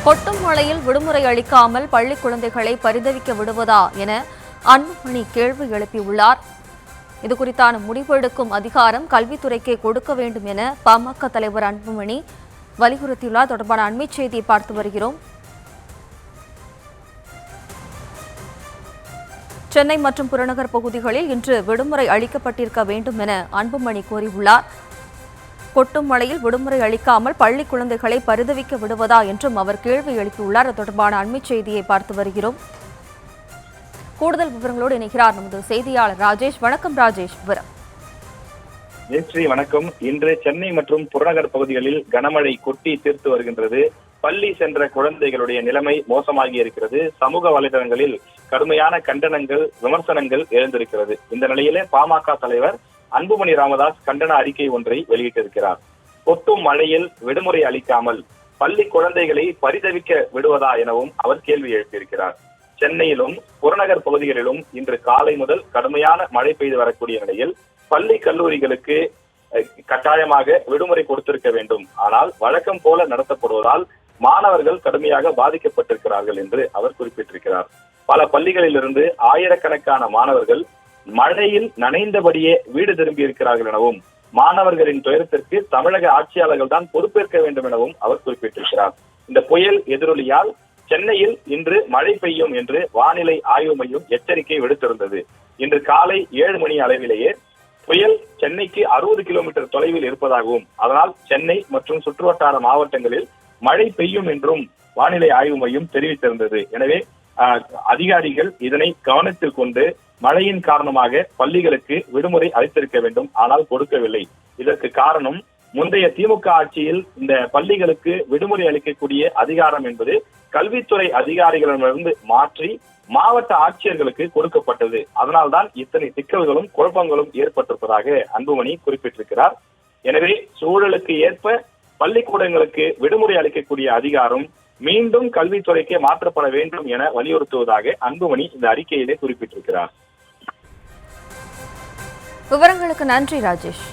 கொட்டும் மழையில் விடுமுறை அளிக்காமல் பள்ளி குழந்தைகளை பரிதவிக்க விடுவதா என அன்புமணி கேள்வி எழுப்பியுள்ளார். இதுகுறித்தான முடிவெடுக்கும் அதிகாரம் கல்வித்துறைக்கே கொடுக்க வேண்டும் என பாமக தலைவர் அன்புமணி வலியுறுத்தியுள்ளார். தொடர்பான அண்மைச் செய்தியை பார்த்து வருகிறோம். சென்னை மற்றும் புறநகர் பகுதிகளில் இன்று விடுமுறை அளிக்கப்பட்டிருக்க வேண்டும் என அன்புமணி கூறியுள்ளார். கொட்டும் மழையில் விடுமுறை அளிக்காமல் பள்ளி குழந்தைகளை பரிதவிக்க விடுவதா என்றும் அவர் கேள்வி எழுப்பியுள்ளார். தொடர்பான அண்மைச் செய்தியை பார்த்து வருகிறோம். கூடுதல் விவரங்களோடு இணைகிறார் நமது செய்தியாளர் ராஜேஷ். வணக்கம் ராஜேஷ். விவரம். வணக்கம். இன்று சென்னை மற்றும் புறநகர் பகுதிகளில் கனமழை கொட்டி தீர்த்து வருகின்றது. பள்ளி சென்ற குழந்தைகளுடைய நிலைமை மோசமாகி இருக்கிறது. சமூக வலைதளங்களில் கடுமையான கண்டனங்கள், விமர்சனங்கள் எழுந்திருக்கிறது. இந்த நிலையிலே பாமக தலைவர் அன்புமணி ராமதாஸ் கண்டன அறிக்கை ஒன்றை வெளியிட்டிருக்கிறார். கொட்டும் மழையில் விடுமுறை அளிக்காமல் பள்ளி குழந்தைகளை பரிதவிக்க விடுவதா எனவும் அவர் கேள்வி எழுப்பியிருக்கிறார். சென்னையிலும் புறநகர் பகுதிகளிலும் இன்று காலை முதல் கடுமையான மழை பெய்து வரக்கூடிய நிலையில் பள்ளி கல்லூரிகளுக்கு கட்டாயமாக விடுமுறை கொடுத்திருக்க வேண்டும். ஆனால் வழக்கம் போல நடத்தப்படுவதால் மாணவர்கள் கடுமையாக பாதிக்கப்பட்டிருக்கிறார்கள் என்று அவர் குறிப்பிட்டிருக்கிறார். பல பள்ளிகளிலிருந்து ஆயிரக்கணக்கான மாணவர்கள் மழையில் நனைந்தபடியே வீடு திரும்பி இருக்கிறார்கள் எனவும் மாணவர்களின் துயரத்திற்கு தமிழக ஆட்சியாளர்கள் தான் பொறுப்பேற்க வேண்டும் எனவும் அவர் குறிப்பிட்டிருக்கிறார். இந்த புயல் எதிரொலியால் சென்னையில் இன்று மழை பெய்யும் என்று வானிலை ஆய்வு மையம் எச்சரிக்கை விடுத்திருந்தது. இன்று காலை 7 மணி அளவிலேயே புயல் சென்னைக்கு 60 கிலோமீட்டர் தொலைவில் இருப்பதாகவும் அதனால் சென்னை மற்றும் சுற்றுவட்டார மாவட்டங்களில் மழை பெய்யும் என்றும் வானிலை ஆய்வு மையம் தெரிவித்திருந்தது. எனவே அதிகாரிகள் இதனை கவனத்தில் கொண்டு மழையின் காரணமாக பள்ளிகளுக்கு விடுமுறை அளித்திருக்க வேண்டும், ஆனால் கொடுக்கவில்லை. இதற்கு காரணம் முந்தைய திமுக ஆட்சியில் இந்த பள்ளிகளுக்கு விடுமுறை அளிக்கக்கூடிய அதிகாரம் என்பது கல்வித்துறை அதிகாரிகளிடமிருந்து மாற்றி மாவட்ட ஆட்சியர்களுக்கு கொடுக்கப்பட்டது. அதனால்தான் இத்தனை சிக்கல்களும் குழப்பங்களும் ஏற்பட்டிருப்பதாக அன்புமணி குறிப்பிட்டிருக்கிறார். எனவே சூழலுக்கு ஏற்ப பள்ளிக்கூடங்களுக்கு விடுமுறை அளிக்கக்கூடிய அதிகாரம் மீண்டும் கல்வித்துறைக்கு மாற்றப்பட வேண்டும் என வலியுறுத்துவதாக அன்புமணி இந்த அறிக்கையிலே குறிப்பிட்டிருக்கிறார். விவரங்களுக்கு நன்றி ராஜேஷ்.